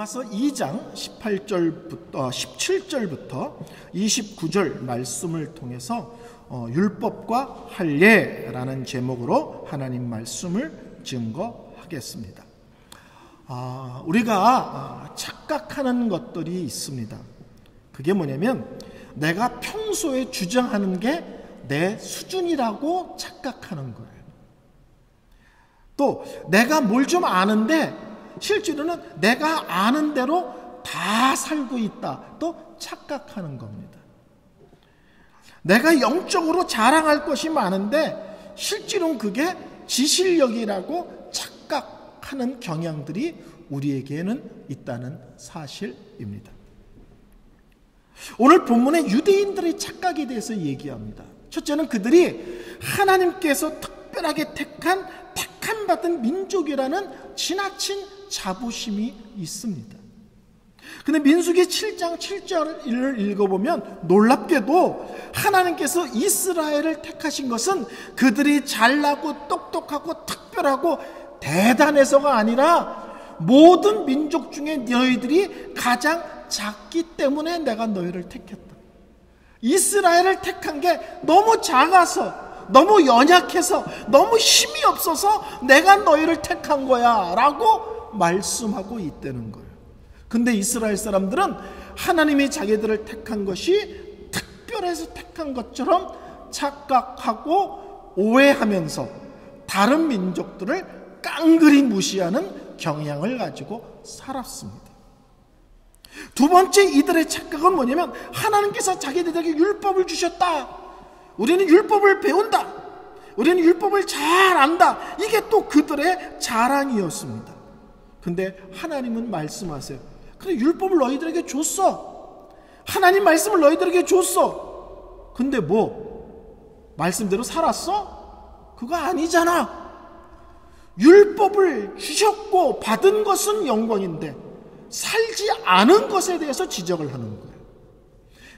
로마서 2장 17절부터 29절 말씀을 통해서 율법과 할례라는 제목으로 하나님 말씀을 증거하겠습니다. 우리가 착각하는 것들이 있습니다. 그게 뭐냐면 내가 평소에 주장하는 게 내 수준이라고 착각하는 거예요. 또 내가 뭘 좀 아는데 실제로는 내가 아는 대로 다 살고 있다 또 착각하는 겁니다. 내가 영적으로 자랑할 것이 많은데 실제로는 그게 지실력이라고 착각하는 경향들이 우리에게는 있다는 사실입니다. 오늘 본문의 유대인들의 착각에 대해서 얘기합니다. 첫째는 그들이 하나님께서 특별하게 택한 택함받은 민족이라는 지나친 자부심이 있습니다. 근데 민수기 7장 7절을 읽어보면 놀랍게도 하나님께서 이스라엘을 택하신 것은 그들이 잘나고 똑똑하고 특별하고 대단해서가 아니라 모든 민족 중에 너희들이 가장 작기 때문에 내가 너희를 택했다. 이스라엘을 택한 게 너무 작아서, 너무 연약해서, 너무 힘이 없어서 내가 너희를 택한 거야 라고 말씀하고 있다는 거예요. 근데 이스라엘 사람들은 하나님이 자기들을 택한 것이 특별해서 택한 것처럼 착각하고 오해하면서 다른 민족들을 깡그리 무시하는 경향을 가지고 살았습니다. 두 번째 이들의 착각은 뭐냐면 하나님께서 자기들에게 율법을 주셨다. 우리는 율법을 배운다. 우리는 율법을 잘 안다. 이게 또 그들의 자랑이었습니다. 근데 하나님은 말씀하세요. 그래, 율법을 너희들에게 줬어. 하나님 말씀을 너희들에게 줬어. 근데 뭐 말씀대로 살았어? 그거 아니잖아. 율법을 주셨고 받은 것은 영광인데 살지 않은 것에 대해서 지적을 하는 거예요.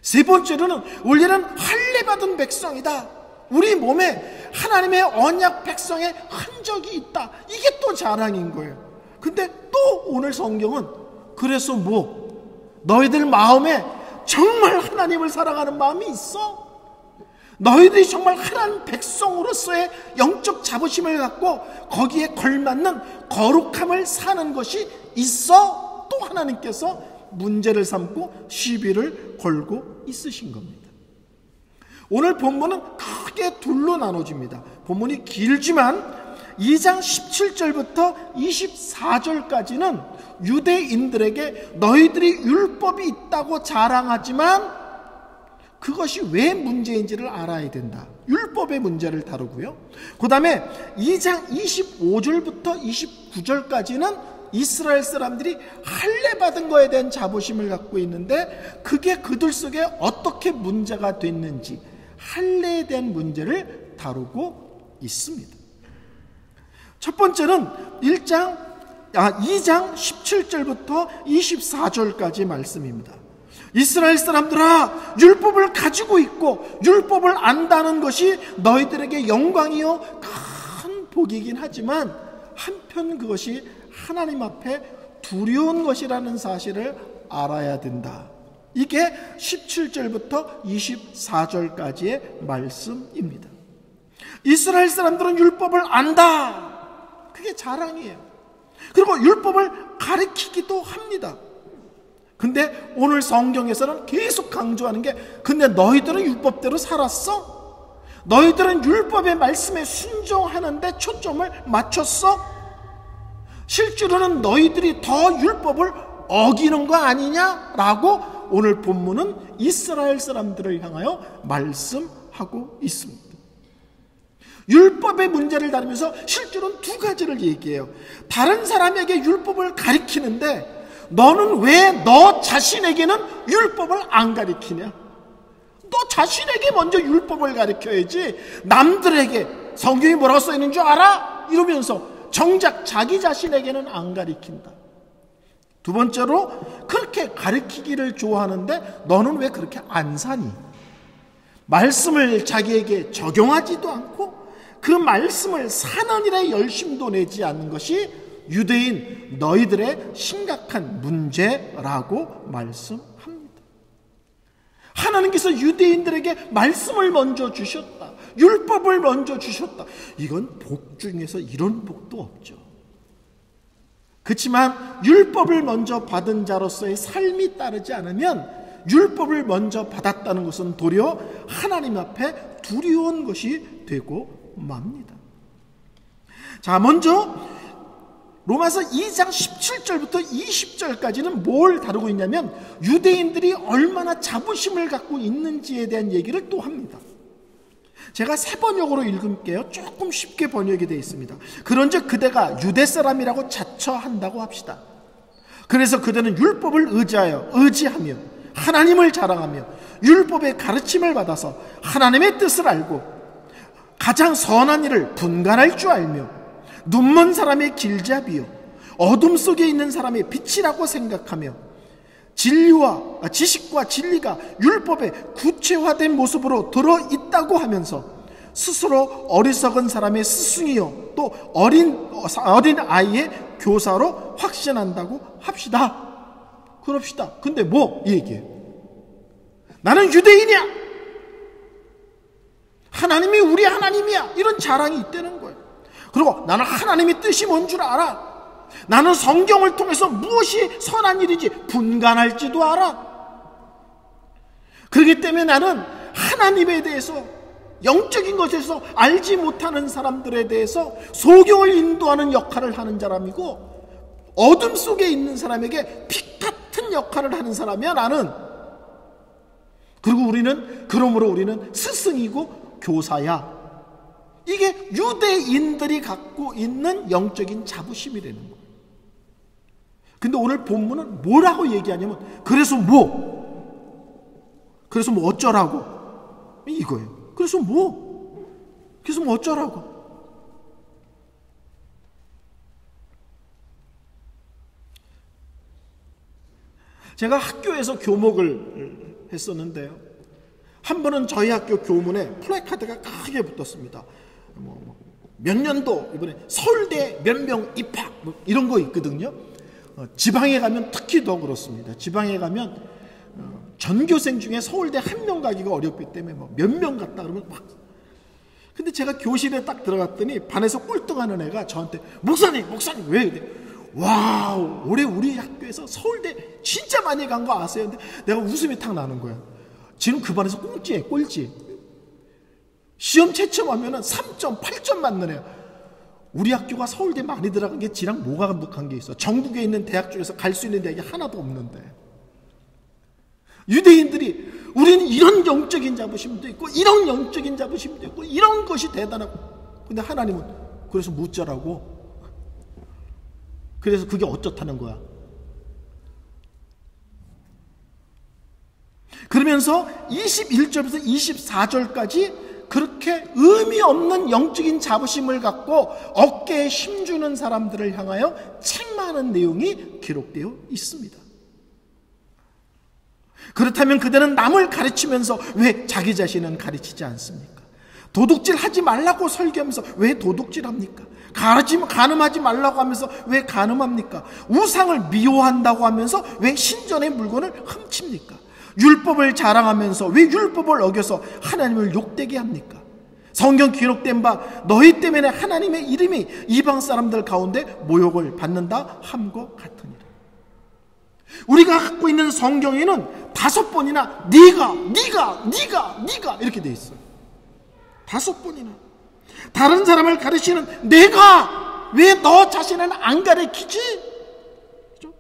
세 번째로는 우리는 할례받은 백성이다. 우리 몸에 하나님의 언약 백성의 흔적이 있다. 이게 또 자랑인 거예요. 근데 또 오늘 성경은 그래서 뭐 너희들 마음에 정말 하나님을 사랑하는 마음이 있어? 너희들이 정말 하나님 백성으로서의 영적 자부심을 갖고 거기에 걸맞는 거룩함을 사는 것이 있어? 또 하나님께서 문제를 삼고 시비를 걸고 있으신 겁니다. 오늘 본문은 크게 둘로 나눠집니다. 본문이 길지만 2장 17절부터 24절까지는 유대인들에게 너희들이 율법이 있다고 자랑하지만 그것이 왜 문제인지를 알아야 된다. 율법의 문제를 다루고요. 그 다음에 2장 25절부터 29절까지는 이스라엘 사람들이 할례받은 거에 대한 자부심을 갖고 있는데 그게 그들 속에 어떻게 문제가 됐는지 할례에 대한 문제를 다루고 있습니다. 첫 번째는 2장 17절부터 24절까지 말씀입니다. 이스라엘 사람들아, 율법을 가지고 있고 율법을 안다는 것이 너희들에게 영광이요 큰 복이긴 하지만 한편 그것이 하나님 앞에 두려운 것이라는 사실을 알아야 된다. 이게 17절부터 24절까지의 말씀입니다. 이스라엘 사람들은 율법을 안다. 그게 자랑이에요. 그리고 율법을 가르치기도 합니다. 근데 오늘 성경에서는 계속 강조하는 게 근데 너희들은 율법대로 살았어? 너희들은 율법의 말씀에 순종하는데 초점을 맞췄어? 실제로는 너희들이 더 율법을 어기는 거 아니냐라고 오늘 본문은 이스라엘 사람들을 향하여 말씀하고 있습니다. 율법의 문제를 다루면서 실제로는 두 가지를 얘기해요. 다른 사람에게 율법을 가리키는데 너는 왜 너 자신에게는 율법을 안 가리키냐? 너 자신에게 먼저 율법을 가리켜야지 남들에게 성경이 뭐라고 써있는 줄 알아? 이러면서 정작 자기 자신에게는 안 가리킨다. 두 번째로 그렇게 가르치기를 좋아하는데 너는 왜 그렇게 안 사니? 말씀을 자기에게 적용하지도 않고 그 말씀을 사는 일에 열심도 내지 않는 것이 유대인 너희들의 심각한 문제라고 말씀합니다. 하나님께서 유대인들에게 말씀을 먼저 주셨다. 율법을 먼저 주셨다. 이건 복 중에서 이런 복도 없죠. 그렇지만 율법을 먼저 받은 자로서의 삶이 따르지 않으면 율법을 먼저 받았다는 것은 도리어 하나님 앞에 두려운 것이 되고 맙니다. 자, 먼저 로마서 2장 17절부터 20절까지는 뭘 다루고 있냐면 유대인들이 얼마나 자부심을 갖고 있는지에 대한 얘기를 또 합니다. 제가 새 번역으로 읽을게요. 조금 쉽게 번역이 되어 있습니다. 그런즉 그대가 유대 사람이라고 자처한다고 합시다. 그래서 그대는 율법을 의지하며 하나님을 자랑하며 율법의 가르침을 받아서 하나님의 뜻을 알고 가장 선한 일을 분간할 줄 알며 눈먼 사람의 길잡이요 어둠 속에 있는 사람의 빛이라고 생각하며 지식과 진리가 율법의 구체화된 모습으로 들어있다고 하면서 스스로 어리석은 사람의 스승이요 또 어린 아이의 교사로 확신한다고 합시다. 그럽시다. 근데 뭐? 이 얘기예요. 나는 유대인이야. 하나님이 우리 하나님이야. 이런 자랑이 있다는 거예요. 그리고 나는 하나님의 뜻이 뭔 줄 알아. 나는 성경을 통해서 무엇이 선한 일인지 분간할지도 알아. 그렇기 때문에 나는 하나님에 대해서 영적인 것에서 알지 못하는 사람들에 대해서 소경을 인도하는 역할을 하는 사람이고 어둠 속에 있는 사람에게 빛 같은 역할을 하는 사람이야 나는. 그리고 그러므로 우리는 스승이고 교사야. 이게 유대인들이 갖고 있는 영적인 자부심이라는 거예요. 근데 오늘 본문은 뭐라고 얘기하냐면 그래서 뭐 어쩌라고 이거예요. 그래서 뭐 어쩌라고. 제가 학교에서 교목을 했었는데요. 한 번은 저희 학교 교문에 플래카드가 크게 붙었습니다. 몇 년도 이번에 서울대 몇 명 입학 이런 거 있거든요. 지방에 가면 특히 더 그렇습니다. 지방에 가면 전교생 중에 서울대 한 명 가기가 어렵기 때문에 몇 명 갔다 그러면 막. 근데 제가 교실에 딱 들어갔더니 반에서 꼴등하는 애가 저한테 목사님 왜 그래? 와우, 올해 우리 학교에서 서울대 진짜 많이 간 거 아세요? 근데 내가 웃음이 탁 나는 거야. 지금 그 반에서 꼴찌. 시험 채점하면은 3점, 8점 맞는 애야. 우리 학교가 서울대 많이 들어간 게 지랑 뭐가 감독한 게 있어? 전국에 있는 대학 중에서 갈 수 있는 대학이 하나도 없는데. 유대인들이 우리는 이런 영적인 자부심도 있고 이런 영적인 자부심도 있고 이런 것이 대단하고, 근데 하나님은 그래서 묻자라고. 그래서 그게 어쩌다는 거야. 그러면서 21절부터 24절까지 그렇게 의미 없는 영적인 자부심을 갖고 어깨에 힘주는 사람들을 향하여 책망하는 내용이 기록되어 있습니다. 그렇다면 그들은 남을 가르치면서 왜 자기 자신은 가르치지 않습니까? 도둑질 하지 말라고 설교하면서 왜 도둑질합니까? 간음하지 말라고 하면서 왜 간음합니까? 우상을 미워한다고 하면서 왜 신전의 물건을 훔칩니까? 율법을 자랑하면서 왜 율법을 어겨서 하나님을 욕되게 합니까? 성경 기록된 바 너희 때문에 하나님의 이름이 이방 사람들 가운데 모욕을 받는다 함과 같으니라. 우리가 갖고 있는 성경에는 5번이나 네가 이렇게 돼 있어요. 5번이나. 다른 사람을 가르치는 내가 왜 너 자신은 안 가르치지? 그렇죠?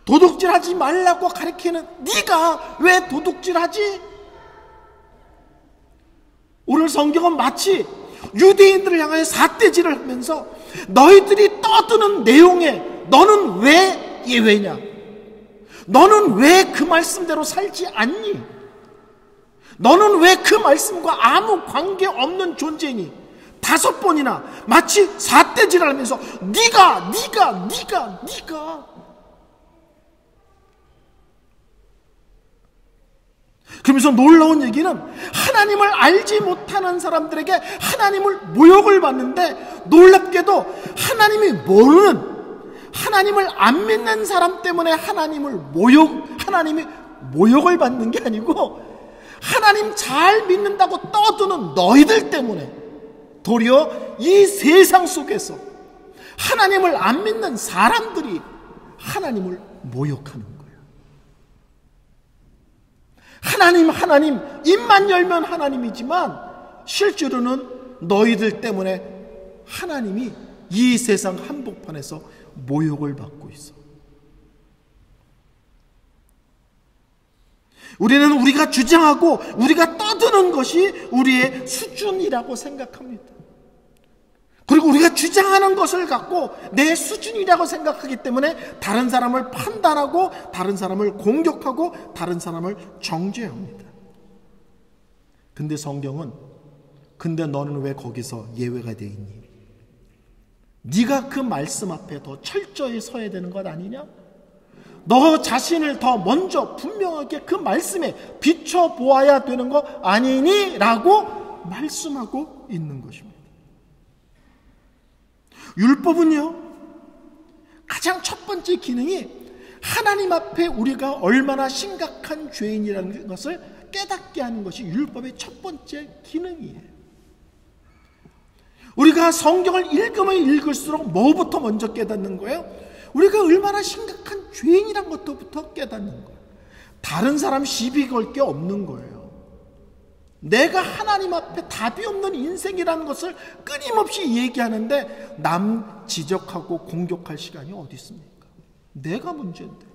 도둑질하지 말라고 가르치는 네가 왜 도둑질하지? 오늘 성경은 마치 유대인들을 향하여 삿대질을 하면서 너희들이 떠드는 내용에 너는 왜 예외냐? 너는 왜 그 말씀대로 살지 않니? 너는 왜 그 말씀과 아무 관계없는 존재니? 5번이나 마치 삿대질을 하면서 네가 그러면서 놀라운 얘기는 하나님을 알지 못하는 사람들에게 하나님을 모욕을 받는데 놀랍게도 하나님이 모르는 하나님을 안 믿는 사람 때문에 하나님이 모욕을 받는 게 아니고 하나님 잘 믿는다고 떠드는 너희들 때문에 도리어 이 세상 속에서 하나님을 안 믿는 사람들이 하나님을 모욕하는 거예요. 하나님 입만 열면 하나님이지만 실제로는 너희들 때문에 하나님이 이 세상 한복판에서 모욕을 받고 있어. 우리는 우리가 주장하고 우리가 떠드는 것이 우리의 수준이라고 생각합니다. 그리고 우리가 주장하는 것을 갖고 내 수준이라고 생각하기 때문에 다른 사람을 판단하고 다른 사람을 공격하고 다른 사람을 정죄합니다. 근데 성경은 근데 너는 왜 거기서 예외가 되어 있니? 네가 그 말씀 앞에 더 철저히 서야 되는 것 아니냐? 너 자신을 더 먼저 분명하게 그 말씀에 비춰보아야 되는 거 아니니? 라고 말씀하고 있는 것입니다. 율법은요, 가장 첫 번째 기능이 하나님 앞에 우리가 얼마나 심각한 죄인이라는 것을 깨닫게 하는 것이 율법의 첫 번째 기능이에요. 우리가 성경을 읽으면 읽을수록 뭐부터 먼저 깨닫는 거예요? 우리가 얼마나 심각한 죄인이란 것부터 깨닫는 거예요. 다른 사람 시비 걸 게 없는 거예요. 내가 하나님 앞에 답이 없는 인생이라는 것을 끊임없이 얘기하는데 남 지적하고 공격할 시간이 어디 있습니까? 내가 문제인데.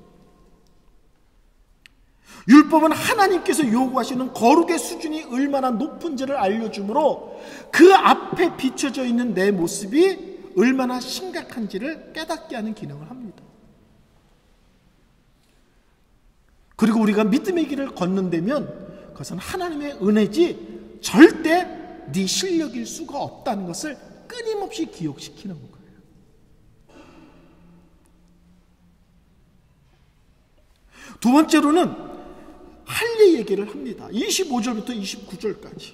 율법은 하나님께서 요구하시는 거룩의 수준이 얼마나 높은지를 알려주므로 그 앞에 비춰져 있는 내 모습이 얼마나 심각한지를 깨닫게 하는 기능을 합니다. 그리고 우리가 믿음의 길을 걷는다면 그것은 하나님의 은혜지 절대 네 실력일 수가 없다는 것을 끊임없이 기억시키는 거예요. 두 번째로는 할례 얘기를 합니다. 25절부터 29절까지.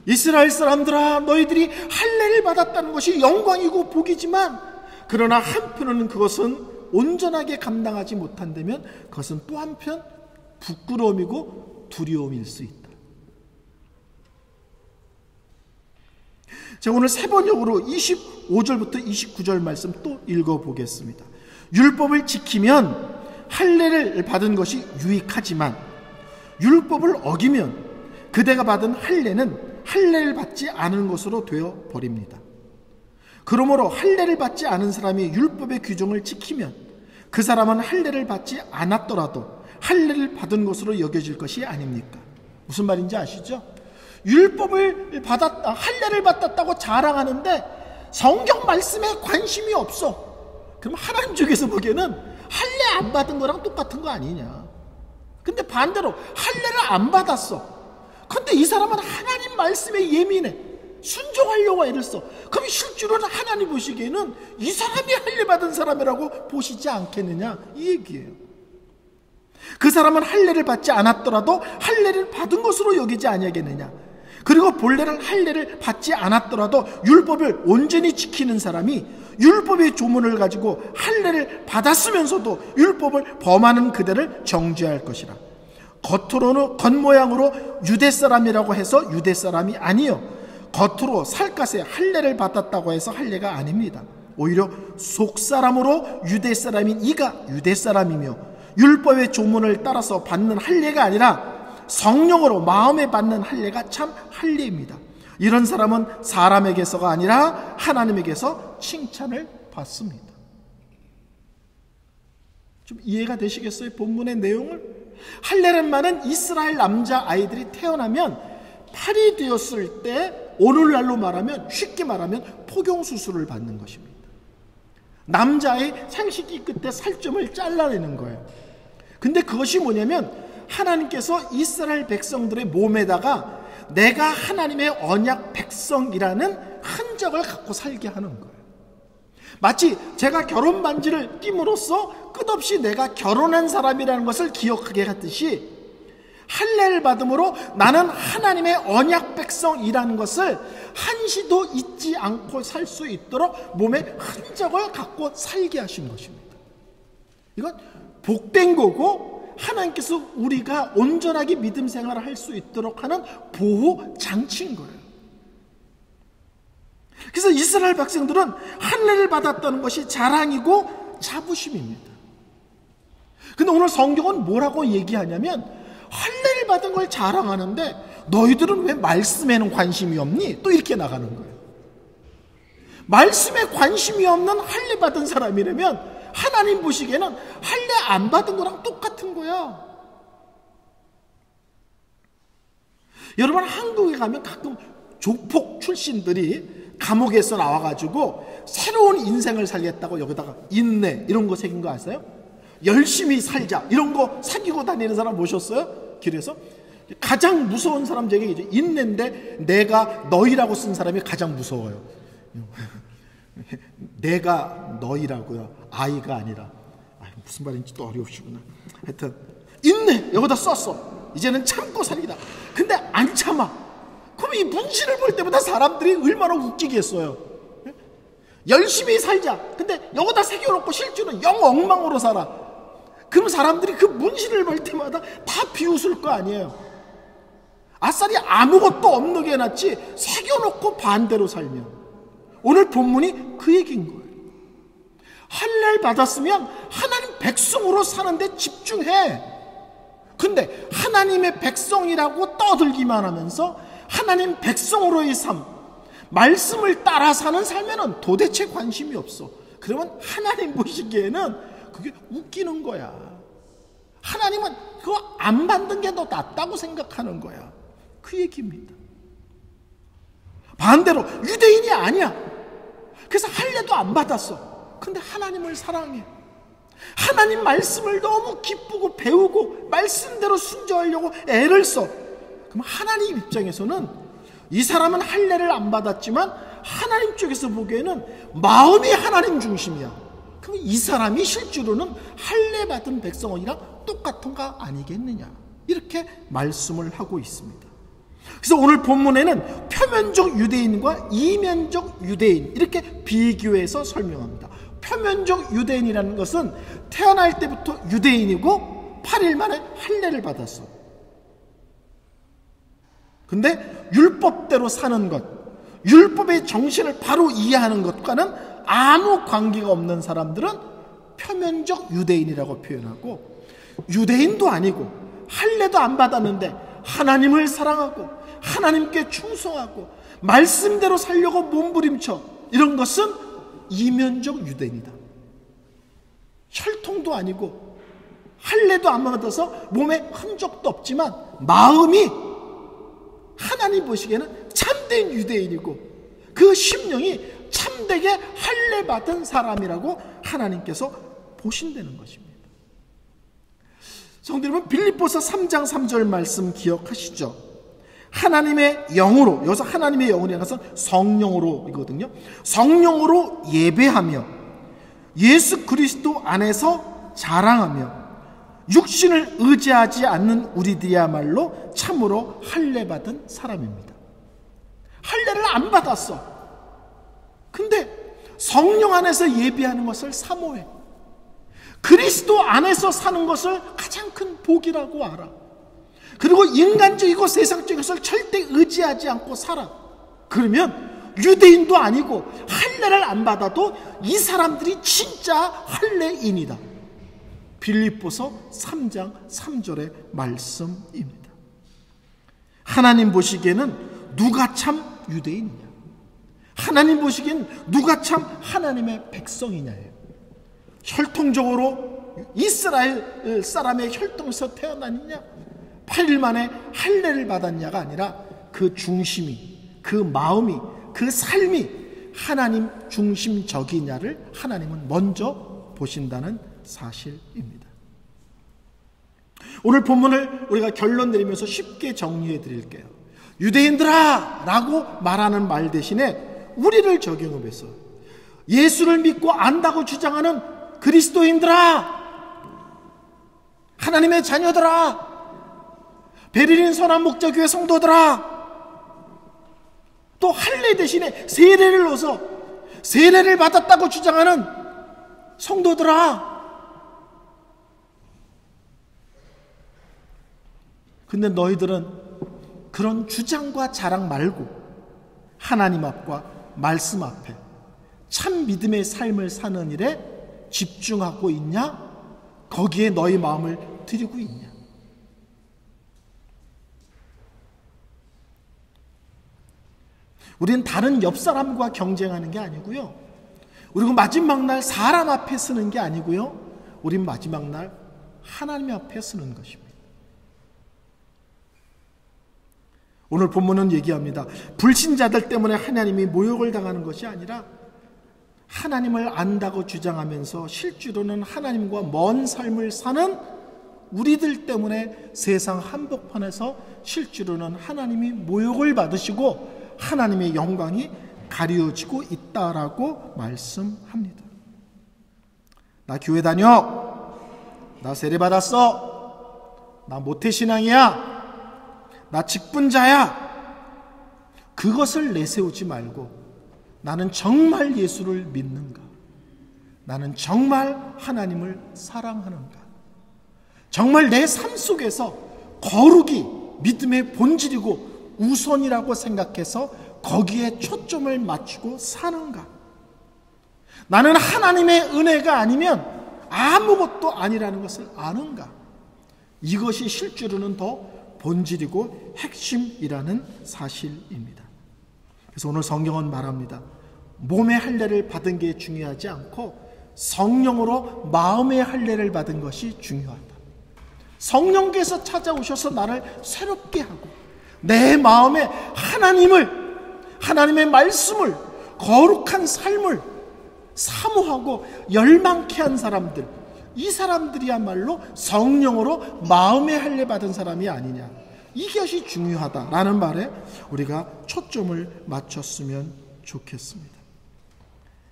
이스라엘 사람들아, 너희들이 할례를 받았다는 것이 영광이고 복이지만 그러나 한편으로는 그것은 온전하게 감당하지 못한다면 그것은 또 한편 부끄러움이고 두려움일 수 있다. 제가 오늘 세 번역으로 25절부터 29절 말씀 또 읽어보겠습니다. 율법을 지키면 할례를 받은 것이 유익하지만 율법을 어기면 그대가 받은 할례는 할례를 받지 않은 것으로 되어 버립니다. 그러므로 할례를 받지 않은 사람이 율법의 규정을 지키면 그 사람은 할례를 받지 않았더라도 할례를 받은 것으로 여겨질 것이 아닙니까? 무슨 말인지 아시죠? 율법을 받았다, 할례를 받았다고 자랑하는데 성경 말씀에 관심이 없어. 그럼 하나님 쪽에서 보기에는 할례 안 받은 거랑 똑같은 거 아니냐? 근데 반대로 할례를 안 받았어. 근데 이 사람은 하나님 말씀에 예민해. 순종하려고 애를 써. 그럼 실제로는 하나님 보시기에는 이 사람이 할례 받은 사람이라고 보시지 않겠느냐? 이 얘기예요. 그 사람은 할례를 받지 않았더라도 할례를 받은 것으로 여기지 아니하겠느냐? 그리고 본래는 할례를 받지 않았더라도 율법을 온전히 지키는 사람이 율법의 조문을 가지고 할례를 받았으면서도 율법을 범하는 그들을 정죄할 것이라. 겉으로는 겉모양으로 유대 사람이라고 해서 유대 사람이 아니요, 겉으로 살갗에 할례를 받았다고 해서 할례가 아닙니다. 오히려 속사람으로 유대 사람인 이가 유대 사람이며 율법의 조문을 따라서 받는 할례가 아니라 성령으로 마음에 받는 할례가 참 할례입니다. 이런 사람은 사람에게서가 아니라 하나님에게서 칭찬을 받습니다. 좀 이해가 되시겠어요? 본문의 내용을? 할례란 말은 이스라엘 남자 아이들이 태어나면 팔이 되었을 때 오늘날로 말하면, 쉽게 말하면 포경수술을 받는 것입니다. 남자의 생식기 끝에 살점을 잘라내는 거예요. 근데 그것이 뭐냐면 하나님께서 이스라엘 백성들의 몸에다가 내가 하나님의 언약 백성이라는 흔적을 갖고 살게 하는 거예요. 마치 제가 결혼 반지를 띄므로써 끝없이 내가 결혼한 사람이라는 것을 기억하게 하듯이 할례를 받음으로 나는 하나님의 언약 백성이라는 것을 한시도 잊지 않고 살 수 있도록 몸에 흔적을 갖고 살게 하신 것입니다. 이건 복된 거고 하나님께서 우리가 온전하게 믿음 생활을 할 수 있도록 하는 보호 장치인 거예요. 그래서 이스라엘 백성들은 할례를 받았다는 것이 자랑이고 자부심입니다. 근데 오늘 성경은 뭐라고 얘기하냐면 할례를 받은 걸 자랑하는데 너희들은 왜 말씀에는 관심이 없니? 또 이렇게 나가는 거예요. 말씀에 관심이 없는 할례 받은 사람이라면 하나님 보시기에는 할례 안 받은 거랑 똑같은 거야. 여러분, 한국에 가면 가끔 조폭 출신들이 감옥에서 나와가지고 새로운 인생을 살겠다고 여기다가 인내 이런 거 새긴 거 아세요? 열심히 살자 이런 거 사귀고 다니는 사람 보셨어요? 길에서? 가장 무서운 사람 중에 이제 인내인데 내가 너희라고 쓴 사람이 가장 무서워요. 내가 너희라고요. 아이가 아니라. 무슨 말인지 또 어려우시구나. 하여튼 인내 여기다 썼어. 이제는 참고 살기다. 근데 안 참아. 그럼 이 문신을 볼 때마다 사람들이 얼마나 웃기겠어요. 열심히 살자. 근데 여기다 새겨놓고 실제로는 영 엉망으로 살아. 그럼 사람들이 그 문신을 볼 때마다 다 비웃을 거 아니에요. 아싸리 아무것도 없는 게 낫지 새겨놓고 반대로 살면. 오늘 본문이 그 얘기인 거예요. 할례를 받았으면 하나님 백성으로 사는데 집중해. 근데 하나님의 백성이라고 떠들기만 하면서 하나님 백성으로의 삶, 말씀을 따라 사는 삶에는 도대체 관심이 없어. 그러면 하나님 보시기에는 그게 웃기는 거야. 하나님은 그거 안 받는 게 더 낫다고 생각하는 거야. 그 얘기입니다. 반대로 유대인이 아니야. 그래서 할례도 안 받았어. 근데 하나님을 사랑해. 하나님 말씀을 너무 기쁘고 배우고 말씀대로 순종하려고 애를 써. 그럼 하나님 입장에서는 이 사람은 할례를 안 받았지만 하나님 쪽에서 보기에는 마음이 하나님 중심이야. 그럼 이 사람이 실제로는 할례 받은 백성이랑 똑같은 거 아니겠느냐, 이렇게 말씀을 하고 있습니다. 그래서 오늘 본문에는 표면적 유대인과 이면적 유대인 이렇게 비교해서 설명합니다. 표면적 유대인이라는 것은 태어날 때부터 유대인이고 8일 만에 할례를 받았어. 근데 율법대로 사는 것, 율법의 정신을 바로 이해하는 것과는 아무 관계가 없는 사람들은 표면적 유대인이라고 표현하고, 유대인도 아니고 할례도 안 받았는데 하나님을 사랑하고 하나님께 충성하고 말씀대로 살려고 몸부림쳐, 이런 것은 이면적 유대인이다. 혈통도 아니고 할례도 안 받아서 몸에 흔적도 없지만 마음이 하나님 보시기에는 참된 유대인이고 그 심령이 참되게 할례 받은 사람이라고 하나님께서 보신다는 것입니다. 성도 여러분, 빌립보서 3장 3절 말씀 기억하시죠? 하나님의 영으로, 여기서 하나님의 영이라는 것은 성령으로이거든요. 성령으로 예배하며 예수 그리스도 안에서 자랑하며 육신을 의지하지 않는 우리들이야말로 참으로 할례 받은 사람입니다. 할례를 안 받았어. 근데 성령 안에서 예배하는 것을 사모해. 그리스도 안에서 사는 것을 가장 큰 복이라고 알아. 그리고 인간적이고 세상적인 것을 절대 의지하지 않고 살아. 그러면 유대인도 아니고 할례를 안 받아도 이 사람들이 진짜 할례인이다. 빌립보서 3장 3절의 말씀입니다. 하나님 보시기에는 누가 참 유대인이냐, 하나님 보시기엔 누가 참 하나님의 백성이냐예요. 혈통적으로 이스라엘 사람의 혈통에서 태어났느냐, 8일 만에 할례를 받았냐가 아니라 그 중심이, 그 마음이, 그 삶이 하나님 중심적이냐를 하나님은 먼저 보신다는 사실입니다. 오늘 본문을 우리가 결론 내리면서 쉽게 정리해 드릴게요. 유대인들아 라고 말하는 말 대신에 우리를 적용해서 예수를 믿고 안다고 주장하는 그리스도인들아, 하나님의 자녀들아, 베를린 선한목자교회 성도들아, 또 할례 대신에 세례를 넣어서 세례를 받았다고 주장하는 성도들아, 근데 너희들은 그런 주장과 자랑 말고 하나님 앞과 말씀 앞에 참 믿음의 삶을 사는 일에 집중하고 있냐? 거기에 너희 마음을 드리고 있냐? 우리는 다른 옆 사람과 경쟁하는 게 아니고요, 그리고 마지막 날 사람 앞에 쓰는 게 아니고요, 우린 마지막 날 하나님 앞에 쓰는 것입니다. 오늘 본문은 얘기합니다. 불신자들 때문에 하나님이 모욕을 당하는 것이 아니라 하나님을 안다고 주장하면서 실제로는 하나님과 먼 삶을 사는 우리들 때문에 세상 한복판에서 실제로는 하나님이 모욕을 받으시고 하나님의 영광이 가려지고 있다라고 말씀합니다. 나 교회 다녀, 나 세례 받았어, 나 모태신앙이야, 나 직분자야, 그것을 내세우지 말고 나는 정말 예수를 믿는가? 나는 정말 하나님을 사랑하는가? 정말 내 삶 속에서 거룩이 믿음의 본질이고 우선이라고 생각해서 거기에 초점을 맞추고 사는가? 나는 하나님의 은혜가 아니면 아무것도 아니라는 것을 아는가? 이것이 실제로는 더 본질이고 핵심이라는 사실입니다. 그래서 오늘 성경은 말합니다. 몸의 할례를 받은 게 중요하지 않고 성령으로 마음의 할례를 받은 것이 중요하다. 성령께서 찾아오셔서 나를 새롭게 하고 내 마음에 하나님의 말씀을, 거룩한 삶을 사모하고 열망케 한 사람들, 이 사람들이야말로 성령으로 마음의 할례 받은 사람이 아니냐, 이것이 중요하다라는 말에 우리가 초점을 맞췄으면 좋겠습니다.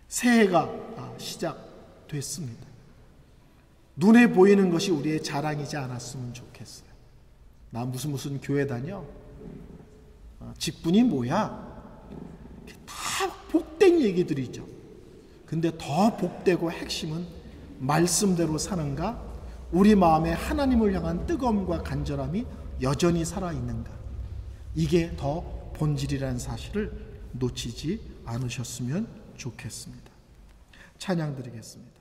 새해가 시작됐습니다. 눈에 보이는 것이 우리의 자랑이지 않았으면 좋겠어요. 나 무슨 교회 다녀, 직분이 뭐야, 다 복된 얘기들이죠. 근데 더 복되고 핵심은 말씀대로 사는가, 우리 마음에 하나님을 향한 뜨거움과 간절함이 여전히 살아있는가, 이게 더 본질이라는 사실을 놓치지 않으셨으면 좋겠습니다. 찬양 드리겠습니다.